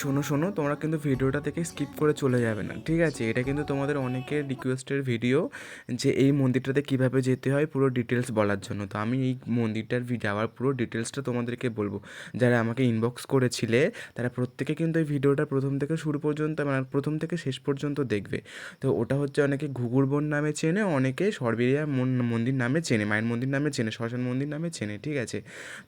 শোনো শোনো, তোমরা কিন্তু ভিডিওটা থেকে স্কিপ করে চলে যাবে না, ঠিক আছে? এটা কিন্তু তোমাদের অনেকের রিকোয়েস্টের ভিডিও, যে এই মন্দিরটাতে কীভাবে যেতে হয় পুরো ডিটেলস বলার জন্য। তো আমি এই মন্দিরটার যাওয়ার পুরো ডিটেলসটা তোমাদেরকে বলবো। যারা আমাকে ইনবক্স করেছিলে তারা প্রত্যেকে কিন্তু এই ভিডিওটা প্রথম থেকে শুরু পর্যন্ত, মানে প্রথম থেকে শেষ পর্যন্ত দেখবে। তো ওটা হচ্ছে অনেকে ঘুঘুর বন নামে চেনে, অনেকে সরবেরিয়া মন্দির নামে চেনে, মায়ের মন্দির নামে চেনে, শ্মশান মন্দির নামে চেনে, ঠিক আছে?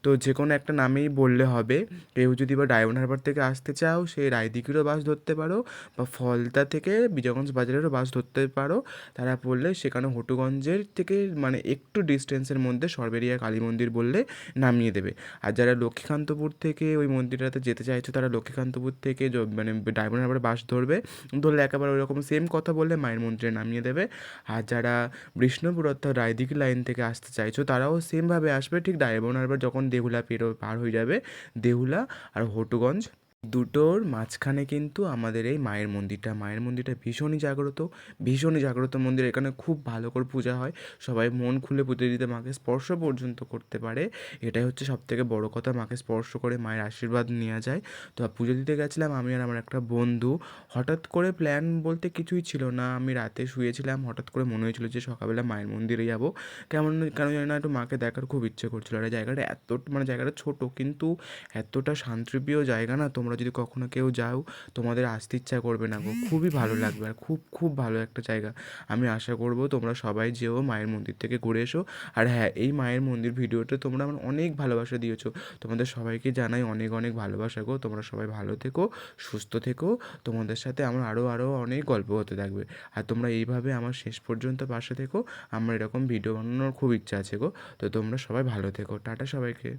তো যে কোনো একটা নামেই বললে হবে। কেউ যদি বা ডায়মন্ড হারবার থেকে আসতে চাও, সেই রায়দিঘিরও বাস ধরতে পারো, বা ফলতা থেকে বিজয়গঞ্জ বাজারেরও বাস ধরতে পারো। তারা বললে সেখানে হটুগঞ্জের থেকে মানে একটু ডিস্টেন্সের মধ্যে সরবেরিয়া কালী মন্দির বললে নামিয়ে দেবে। আর যারা লক্ষ্মীকান্তপুর থেকে ওই মন্দিরটাতে যেতে চাইছো, তারা লক্ষ্মীকান্তপুর থেকে মানে ডায়মন্ড হারবার বাস ধরবে, ধরলে একেবারে ওইরকম সেম কথা বললে মায়ের মন্দিরে নামিয়ে দেবে। আর যারা বিষ্ণুপুর অর্থাৎ রায়দিঘি লাইন থেকে আসতে চাইছো, তারাও সেমভাবে আসবে, ঠিক ডায়মন্ড হারবার যখন দেহুলা পার হয়ে যাবে, দেহুলা আর হটুগঞ্জ দুটোর মাঝখানে কিন্তু আমাদের এই মায়ের মন্দিরটা ভীষণই জাগ্রত, ভীষণই জাগ্রত মন্দির। এখানে খুব ভালো করে পূজা হয়, সবাই মন খুলে পুজো দিতে মাকে স্পর্শ পর্যন্ত করতে পারে। এটাই হচ্ছে সবথেকে বড় কথা, মাকে স্পর্শ করে মায়ের আশীর্বাদ নেওয়া যায়। তো পুজো দিতে গেছিলাম আমি আর আমার একটা বন্ধু। হঠাৎ করে প্ল্যান বলতে কিছুই ছিল না, আমি রাতে শুয়েছিলাম, হঠাৎ করে মনে হয়েছিল যে সকালবেলা মায়ের মন্দিরে যাব। কেন জানি না, একটু মাকে দেখার খুব ইচ্ছে করছিল। আর এই জায়গাটা মানে জায়গাটা ছোট কিন্তু এতটা শান্তিপ্রিয় জায়গা না, তোমরা যদি কখনো কেউ যাও তোমাদের আসতে ইচ্ছা করবে না গো, খুবই ভালো লাগবে। আর খুব খুব ভালো একটা জায়গা। আমি আশা করব তোমরা সবাই যেও, মায়ের মন্দির থেকে ঘুরে এসো। আর হ্যাঁ, এই মায়ের মন্দির ভিডিওটা তোমরা আমার অনেক ভালোবাসা দিয়েছো, তোমাদের সবাইকে জানাই অনেক অনেক ভালোবাসা গো। তোমরা সবাই ভালো থেকো, সুস্থ থেকো। তোমাদের সাথে আমার আরও অনেক গল্প হতে থাকবে। আর তোমরা এইভাবে আমার শেষ পর্যন্ত পাশে থেকো। আমার এরকম ভিডিও বানানোর খুব ইচ্ছা আছে গো। তো তোমরা সবাই ভালো থেকো, টাটা সবাইকে।